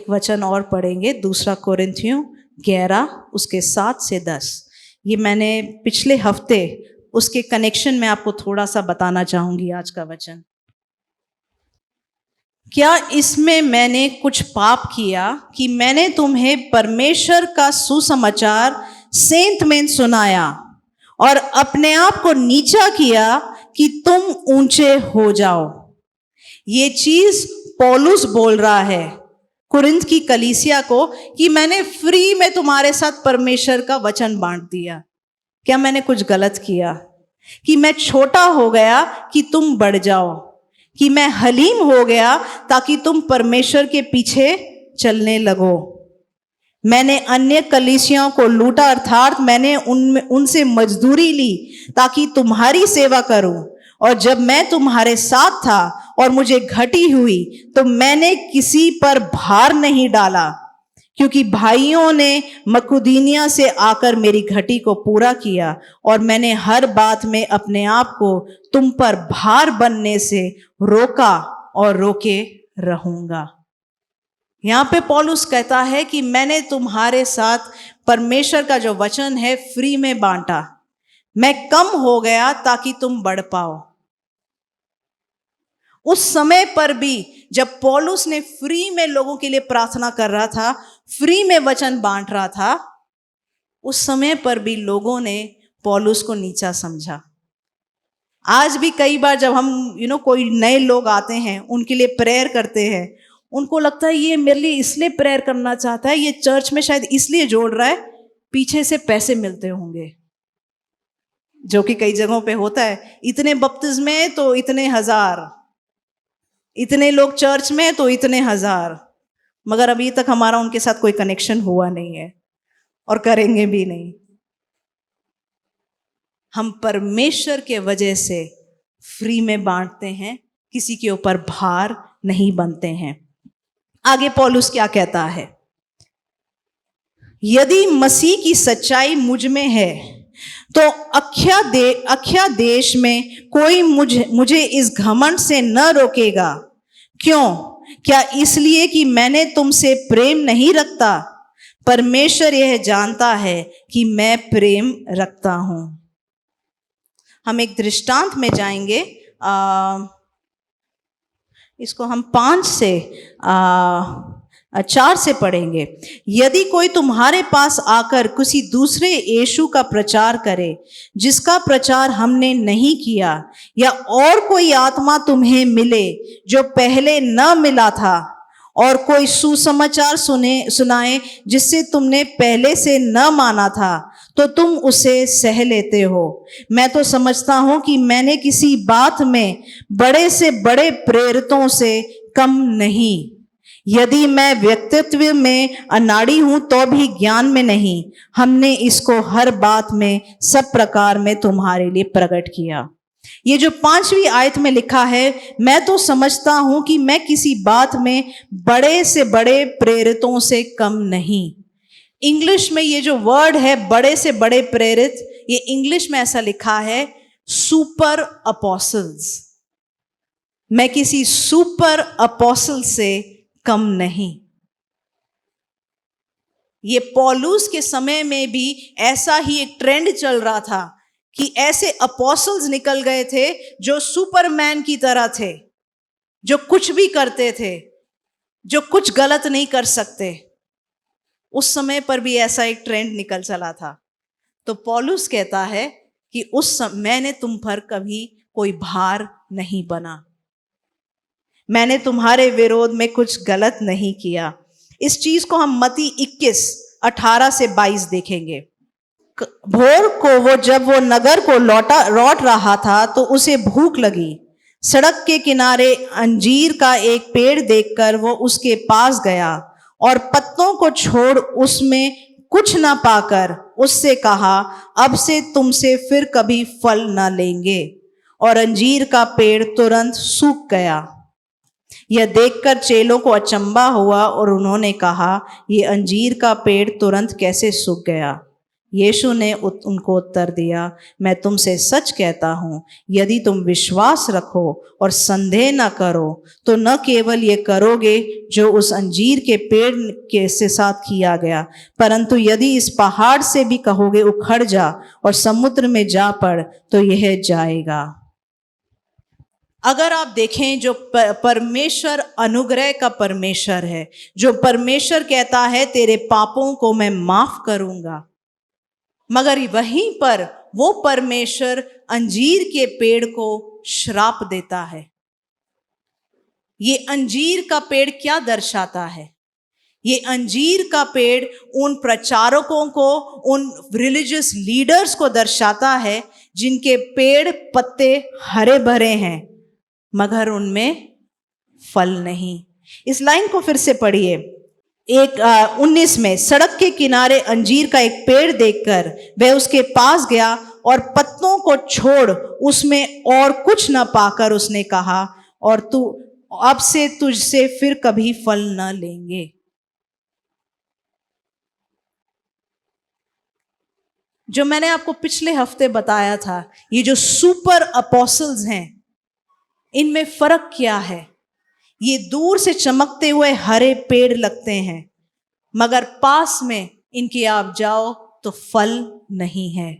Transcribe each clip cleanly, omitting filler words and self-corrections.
एक वचन और पढ़ेंगे, 2 कोरिन्थियों 11 उसके 7 से 10। ये मैंने पिछले हफ्ते उसके कनेक्शन में आपको थोड़ा सा बताना चाहूंगी। आज का वचन, क्या इसमें मैंने कुछ पाप किया कि मैंने तुम्हें परमेश्वर का सुसमाचार सेंत में सुनाया और अपने आप को नीचा किया कि तुम ऊंचे हो जाओ। ये चीज पौलुस बोल रहा है कुरिन्थ की कलीसिया को कि मैंने फ्री में तुम्हारे साथ परमेश्वर का वचन बांट दिया। क्या मैंने कुछ गलत किया कि मैं छोटा हो गया कि तुम बढ़ जाओ, कि मैं हलीम हो गया ताकि तुम परमेश्वर के पीछे चलने लगो? मैंने अन्य कलीसियाओं को लूटा, अर्थात मैंने उनसे मजदूरी ली ताकि तुम्हारी सेवा करूं। और जब मैं तुम्हारे साथ था और मुझे घटी हुई तो मैंने किसी पर भार नहीं डाला, क्योंकि भाइयों ने मकुदुनिया से आकर मेरी घटी को पूरा किया और मैंने हर बात में अपने आप को तुम पर भार बनने से रोका और रोके रहूंगा। यहां पे पौलुस कहता है कि मैंने तुम्हारे साथ परमेश्वर का जो वचन है फ्री में बांटा। मैं कम हो गया ताकि तुम बढ़ पाओ। उस समय पर भी जब पौलुस ने फ्री में लोगों के लिए प्रार्थना कर रहा था, फ्री में वचन बांट रहा था, उस समय पर भी लोगों ने पौलुस को नीचा समझा। आज भी कई बार जब हम कोई नए लोग आते हैं, उनके लिए प्रेयर करते हैं, उनको लगता है ये मेरे लिए इसलिए प्रेयर करना चाहता है, ये चर्च में शायद इसलिए जोड़ रहा है, पीछे से पैसे मिलते होंगे, जो कि कई जगहों पे होता है। इतने बपतिस्मे तो इतने हजार, इतने लोग चर्च में तो इतने हजार, मगर अभी तक हमारा उनके साथ कोई कनेक्शन हुआ नहीं है और करेंगे भी नहीं। हम परमेश्वर के वजह से फ्री में बांटते हैं, किसी के ऊपर भार नहीं बनते हैं। आगे पौलुस क्या कहता है? यदि मसीह की सच्चाई मुझ में है तो अख्या देश में कोई मुझे इस घमंड से न रोकेगा। क्यों? क्या इसलिए कि मैंने तुमसे प्रेम नहीं रखता? परमेश्वर यह जानता है कि मैं प्रेम रखता हूं। हम एक दृष्टांत में जाएंगे, इसको हम 5 से 4 से पढ़ेंगे। यदि कोई तुम्हारे पास आकर किसी दूसरे यीशु का प्रचार करे जिसका प्रचार हमने नहीं किया, या और कोई आत्मा तुम्हें मिले जो पहले न मिला था, और कोई सुसमाचार सुनाए जिससे तुमने पहले से न माना था, तो तुम उसे सह लेते हो। मैं तो समझता हूं कि मैंने किसी बात में बड़े से बड़े प्रेरितों से कम नहीं। यदि मैं व्यक्तित्व में अनाड़ी हूं तो भी ज्ञान में नहीं। हमने इसको हर बात में सब प्रकार में तुम्हारे लिए प्रकट किया। ये जो 5वीं आयत में लिखा है, मैं तो समझता हूं कि मैं किसी बात में बड़े से बड़े प्रेरितों से कम नहीं। इंग्लिश में ये जो वर्ड है बड़े से बड़े प्रेरित, ये इंग्लिश में ऐसा लिखा है सुपर अपोस्टल्स। मैं किसी सुपर अपोस्टल से कम नहीं। ये पौलुस के समय में भी ऐसा ही एक ट्रेंड चल रहा था कि ऐसे अपोस्टल्स निकल गए थे जो सुपरमैन की तरह थे, जो कुछ भी करते थे, जो कुछ गलत नहीं कर सकते। उस समय पर भी ऐसा एक ट्रेंड निकल चला था। तो पौलुस कहता है कि उस समय मैंने तुम पर कभी कोई भार नहीं बना, मैंने तुम्हारे विरोध में कुछ गलत नहीं किया। इस चीज को हम मत्ती 21:18 से 22 देखेंगे। भोर को जब वो नगर को लौट रहा था तो उसे भूख लगी। सड़क के किनारे अंजीर का एक पेड़ देखकर वो उसके पास गया और पत्तों को छोड़ उसमें कुछ न पाकर उससे कहा, अब से तुमसे फिर कभी फल न लेंगे। और अंजीर का पेड़ तुरंत सूख गया। यह देखकर चेलों को अचंभा हुआ और उन्होंने कहा, ये अंजीर का पेड़ तुरंत कैसे सूख गया? यीशु ने उनको उत्तर दिया, मैं तुमसे सच कहता हूँ, यदि तुम विश्वास रखो और संदेह न करो तो न केवल ये करोगे जो उस अंजीर के पेड़ के से साथ किया गया, परंतु यदि इस पहाड़ से भी कहोगे उखड़ जा और समुद्र में जा पड़ तो यह जाएगा। अगर आप देखें, जो परमेश्वर अनुग्रह का परमेश्वर है, जो परमेश्वर कहता है तेरे पापों को मैं माफ करूंगा, मगर वहीं पर वो परमेश्वर अंजीर के पेड़ को श्राप देता है। ये अंजीर का पेड़ क्या दर्शाता है? ये अंजीर का पेड़ उन प्रचारकों को, उन रिलीजियस लीडर्स को दर्शाता है जिनके पेड़ पत्ते हरे भरे हैं मगर उनमें फल नहीं। इस लाइन को फिर से पढ़िए। 19 में, सड़क के किनारे अंजीर का एक पेड़ देखकर वह उसके पास गया और पत्तों को छोड़ उसमें और कुछ न पाकर उसने कहा, और तू अब से तुझसे फिर कभी फल न लेंगे। जो मैंने आपको पिछले हफ्ते बताया था, ये जो सुपर अपोस्टल्स हैं, इनमें फर्क क्या है? ये दूर से चमकते हुए हरे पेड़ लगते हैं मगर पास में इनके आप जाओ तो फल नहीं है।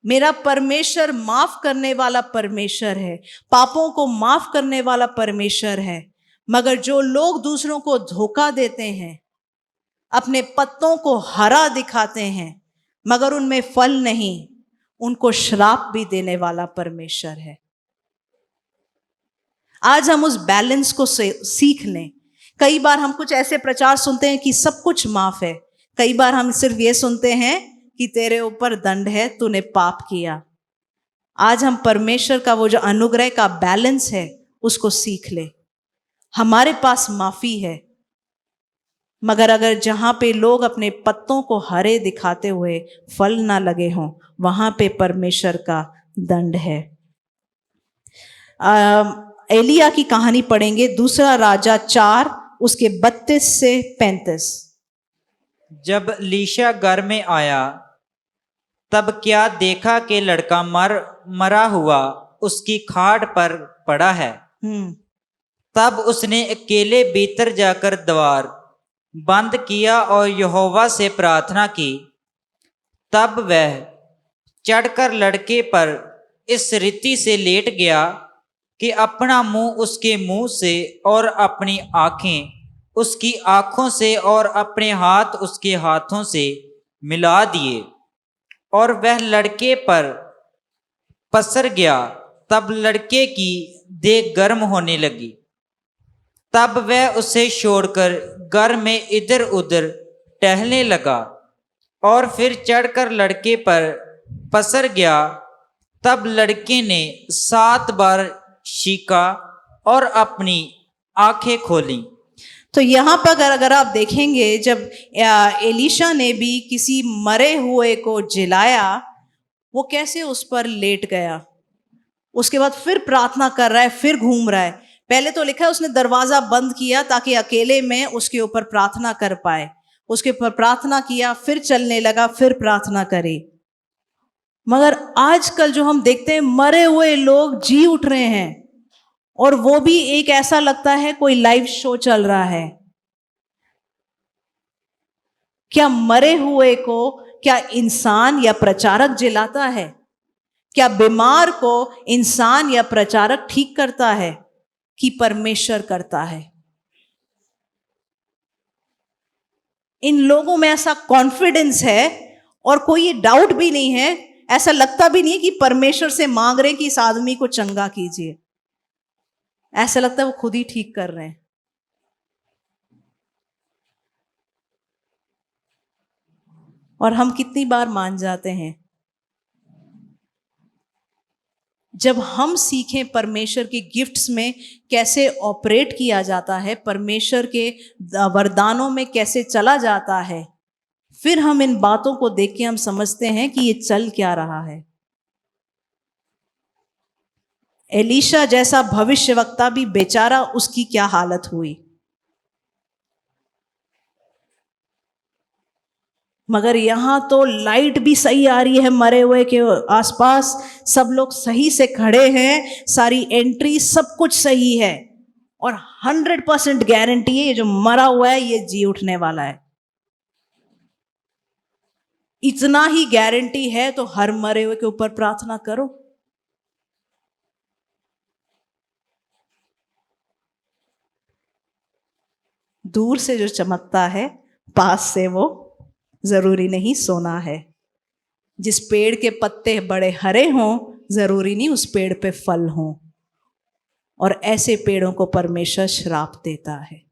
मेरा परमेश्वर माफ करने वाला परमेश्वर है, पापों को माफ करने वाला परमेश्वर है, मगर जो लोग दूसरों को धोखा देते हैं, अपने पत्तों को हरा दिखाते हैं मगर उनमें फल नहीं, उनको श्राप भी देने वाला परमेश्वर है। आज हम उस बैलेंस को सीख लें। कई बार हम कुछ ऐसे प्रचार सुनते हैं कि सब कुछ माफ है, कई बार हम सिर्फ ये सुनते हैं कि तेरे ऊपर दंड है, तूने पाप किया। आज हम परमेश्वर का वो जो अनुग्रह का बैलेंस है उसको सीख ले। हमारे पास माफी है, मगर अगर जहां पे लोग अपने पत्तों को हरे दिखाते हुए फल ना लगे हों, वहां पे परमेश्वर का दंड है। एलिया की कहानी पढ़ेंगे, दूसरा राजा 4 उसके 32 से 35। जब एलीशा घर में आया तब क्या देखा कि लड़का मरा हुआ उसकी खाट पर पड़ा है। तब उसने अकेले भीतर जाकर द्वार बंद किया और यहोवा से प्रार्थना की। तब वह चढ़कर लड़के पर इस रीति से लेट गया कि अपना मुंह उसके मुंह से और अपनी आंखें उसकी आंखों से और अपने हाथ उसके हाथों से मिला दिए, और वह लड़के पर पसर गया। तब लड़के की देह गर्म होने लगी। तब वह उसे छोड़कर घर में इधर उधर टहलने लगा और फिर चढ़कर लड़के पर पसर गया। तब लड़के ने 7 बार चीखा और अपनी आंखें खोली। तो यहाँ पर अगर आप देखेंगे, जब एलीशा ने भी किसी मरे हुए को जिलाया, वो कैसे उस पर लेट गया, उसके बाद फिर प्रार्थना कर रहा है, फिर घूम रहा है। पहले तो लिखा है उसने दरवाजा बंद किया ताकि अकेले में उसके ऊपर प्रार्थना कर पाए। उसके ऊपर प्रार्थना किया, फिर चलने लगा, फिर प्रार्थना करे। मगर आजकल जो हम देखते हैं, मरे हुए लोग जी उठ रहे हैं, और वो भी एक ऐसा लगता है कोई लाइव शो चल रहा है। क्या मरे हुए को क्या इंसान या प्रचारक जिलाता है? क्या बीमार को इंसान या प्रचारक ठीक करता है कि परमेश्वर करता है? इन लोगों में ऐसा कॉन्फिडेंस है और कोई ये डाउट भी नहीं है, ऐसा लगता भी नहीं है कि परमेश्वर से मांग रहे कि इस आदमी को चंगा कीजिए। ऐसा लगता है वो खुद ही ठीक कर रहे हैं। और हम कितनी बार मान जाते हैं। जब हम सीखें परमेश्वर की गिफ्ट्स में कैसे ऑपरेट किया जाता है, परमेश्वर के वरदानों में कैसे चला जाता है, फिर हम इन बातों को देख के हम समझते हैं कि ये चल क्या रहा है। एलीशा जैसा भविष्यवक्ता भी बेचारा, उसकी क्या हालत हुई। मगर यहाँ तो लाइट भी सही आ रही है, मरे हुए के आसपास सब लोग सही से खड़े हैं, सारी एंट्री सब कुछ सही है, और 100% गारंटी है ये जो मरा हुआ है ये जी उठने वाला है। इतना ही गारंटी है तो हर मरे हुए के ऊपर प्रार्थना करो। दूर से जो चमकता है, पास से वो जरूरी नहीं सोना है। जिस पेड़ के पत्ते बड़े हरे हों, जरूरी नहीं उस पेड़ पे फल हों, और ऐसे पेड़ों को परमेश्वर श्राप देता है।